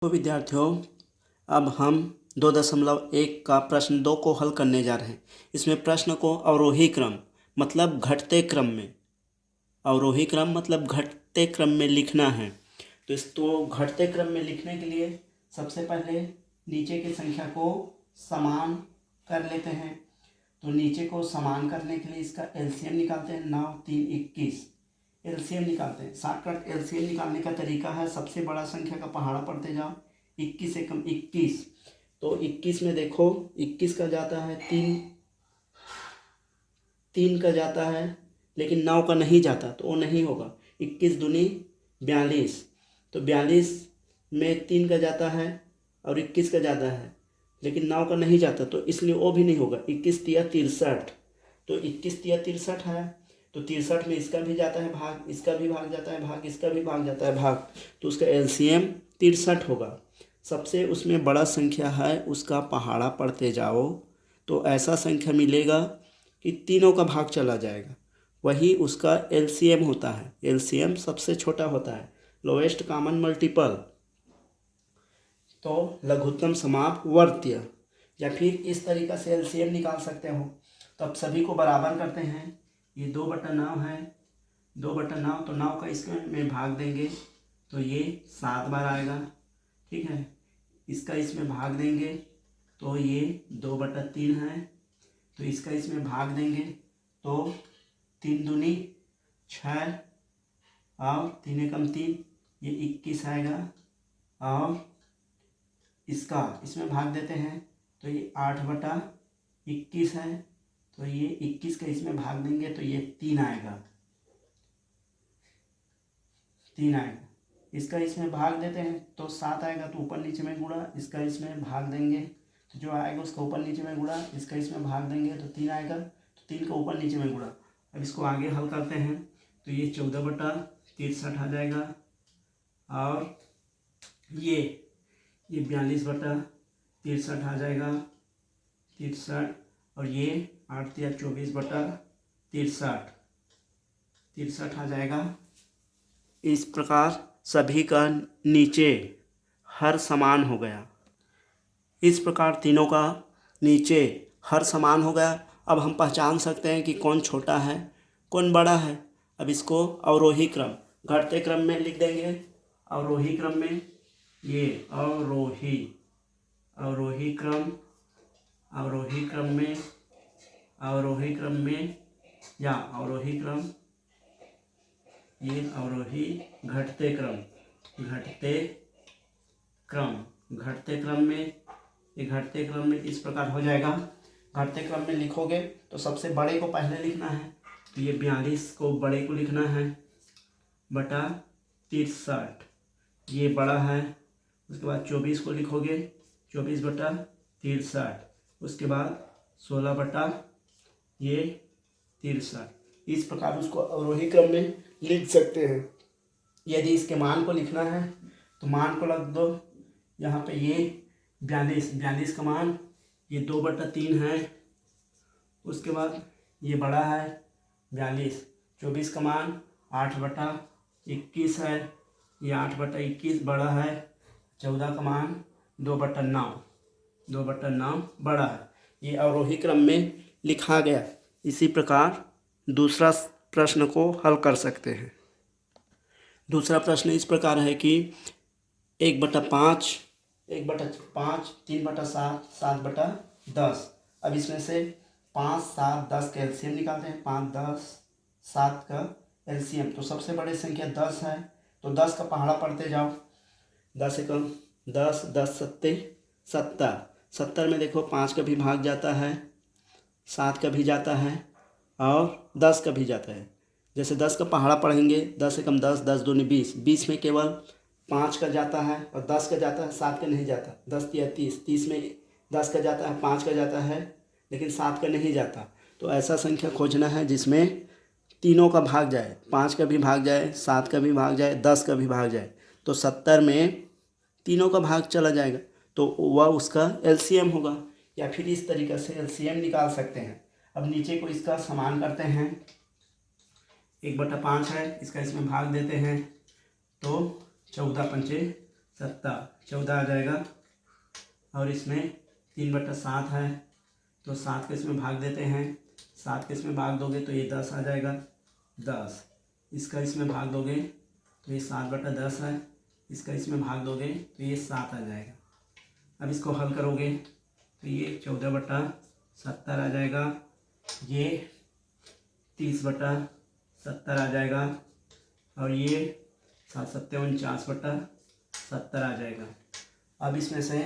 तो विद्यार्थियों, अब हम 2.1 का प्रश्न 2 को हल करने जा रहे हैं। इसमें प्रश्न को अवरोही क्रम मतलब घटते क्रम में, अवरोही क्रम मतलब घटते क्रम में लिखना है। तो घटते क्रम में लिखने के लिए सबसे पहले नीचे की संख्या को समान कर लेते हैं। तो नीचे को समान करने के लिए इसका एलसीएम निकालते हैं। 9 3 21 एलसीएम निकालते हैं। शॉर्टकट एलसीएम निकालने का तरीका है, सबसे बड़ा संख्या का पहाड़ा पढ़ते जाओ। 21 से कम 21, तो 21 में देखो 21 का जाता है 3 का जाता है, लेकिन 9 का नहीं जाता, तो वो नहीं होगा। 21 दूनी 42, तो 42 में 3 का जाता है और 21 का जाता है, लेकिन 9 का नहीं जाता, तो इसलिए वो भी नहीं होगा। 21 तिया 63, तो 21 तिया 63 है, तो 63 में इसका भी जाता है भाग, इसका भी भाग जाता है भाग, इसका भी भाग जाता है भाग, तो उसका एलसीएम 63 होगा। सबसे उसमें बड़ा संख्या है, उसका पहाड़ा पढ़ते जाओ तो ऐसा संख्या मिलेगा कि तीनों का भाग चला जाएगा, वही उसका एलसीएम होता है। एलसीएम सबसे छोटा होता है, लोएस्ट कॉमन मल्टीपल। तो लघुत्तम समापवर्त्य, या फिर इस तरीक़ा से एलसीएम निकाल सकते हो। तो अब सभी को बराबर करते हैं। ये 2/9 है, 2/9, तो 9 का इसमें भाग देंगे तो ये 7 बार आएगा, ठीक है। इसका इसमें भाग देंगे तो ये 2/3 है, तो इसका इसमें भाग देंगे तो 3 दूनी 6 और 3 एकम 3, ये 21 आएगा। और इसका इसमें भाग देते हैं तो ये 8/21 है, तो ये 21 का इसमें भाग देंगे तो ये 3 आएगा, 3 आएगा। इसका इसमें भाग देते हैं तो 7 आएगा, तो ऊपर नीचे में गुणा, इसका इसमें भाग देंगे तो जो आएगा उसका ऊपर नीचे में गुणा, इसका इसमें भाग देंगे तो 3 आएगा, तो 3 का ऊपर नीचे में गुणा। अब इसको आगे हल करते हैं तो ये 14/63 आ जाएगा, और ये 42/63 आ जाएगा, 63, और ये 8 या 24/63 आ जाएगा। इस प्रकार सभी का नीचे हर समान हो गया। इस प्रकार तीनों का नीचे हर समान हो गया। अब हम पहचान सकते हैं कि कौन छोटा है कौन बड़ा है। अब इसको अवरोही क्रम घटते क्रम में लिख देंगे। अवरोही क्रम में ये अवरोही क्रम, अवरोही क्रम में या अवरोही क्रम, ये अवरोही घटते क्रम में, ये घटते क्रम में इस प्रकार हो जाएगा। घटते क्रम में लिखोगे तो सबसे बड़े को पहले लिखना है, तो ये 42 को बड़े को लिखना है बटा 63, ये बड़ा है। उसके बाद 24 को लिखोगे 24/63, उसके बाद 16/63। इस प्रकार उसको अवरोही क्रम में लिख सकते हैं। यदि इसके मान को लिखना है तो मान को रख दो यहाँ पे। ये 42 का मान ये 2/3 है, उसके बाद ये बड़ा है 42। 24 का मान 8/21 है, ये 8/21 बड़ा है। 14 का मान 2/9 बड़ा है। ये अवरोही क्रम में लिखा गया। इसी प्रकार दूसरा प्रश्न को हल कर सकते हैं। दूसरा प्रश्न इस प्रकार है कि 1/5, 3/7, 7/10। अब इसमें से 5, 7, 10 का एलसीएम निकालते हैं। 5, 10, 7 का एलसीएम, तो सबसे बड़ी संख्या 10 है, तो 10 का पहाड़ा पढ़ते जाओ। 10 एकम 10, 10 सत्ते 70, 70 में देखो 5 का भी भाग जाता है, 7 का भी जाता है और 10 का भी जाता है। जैसे 10 का पहाड़ा पढ़ेंगे, 10 एकम 10, 10 दूनी 20, 20 में केवल 5 का जाता है और 10 का जाता है, 7 का नहीं जाता। 10 तिया 30, 30 में 10 का जाता है, 5 का जाता है, लेकिन 7 का नहीं जाता। तो ऐसा संख्या खोजना है जिसमें तीनों का भाग जाए, 5 का भी भाग जाए, 7 का भी भाग जाए, 10 का भी भाग जाए। तो 70 में तीनों का भाग चला जाएगा, तो वह उसका एलसीएम होगा। या फिर इस तरीक़े से एलसीएम निकाल सकते हैं। अब नीचे को इसका समान करते हैं। 1/5 है, इसका इसमें भाग देते हैं तो 14 पंचे 14 आ जाएगा। और इसमें 3/7 है तो 7 को इसमें भाग देते हैं। 7 को इसमें भाग दोगे तो ये 10 आ जाएगा, 10। इसका इसमें भाग दोगे तो ये 7/10 है। इसका इसमें भाग दोगे तो ये 7 आ जाएगा। अब इसको हल करोगे तो ये 14/70 आ जाएगा, ये 30/70 आ जाएगा और ये 7×7 = 49/70 आ जाएगा। अब इसमें से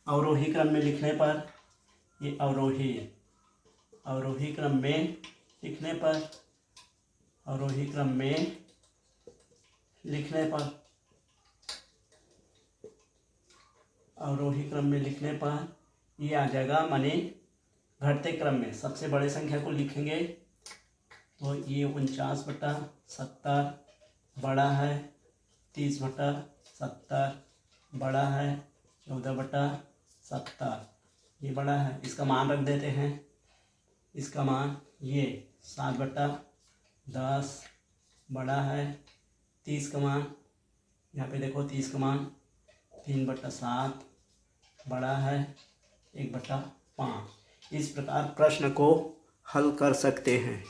अवरोही क्रम में लिखने पर, ये अवरोही क्रम में लिखने पर, अवरोही क्रम में लिखने पर, अवरोही क्रम में लिखने पर ये आ जाएगा। माने घटते क्रम में सबसे बड़े संख्या को लिखेंगे तो ये 49/70 बड़ा है, 30/70 बड़ा है, 14/70 ये बड़ा है। इसका मान रख देते हैं। इसका मान ये 7/10 बड़ा है, 30 का मान यहाँ पे देखो, 30 का मान 3/7 बड़ा है, 1/5। इस प्रकार प्रश्न को हल कर सकते हैं।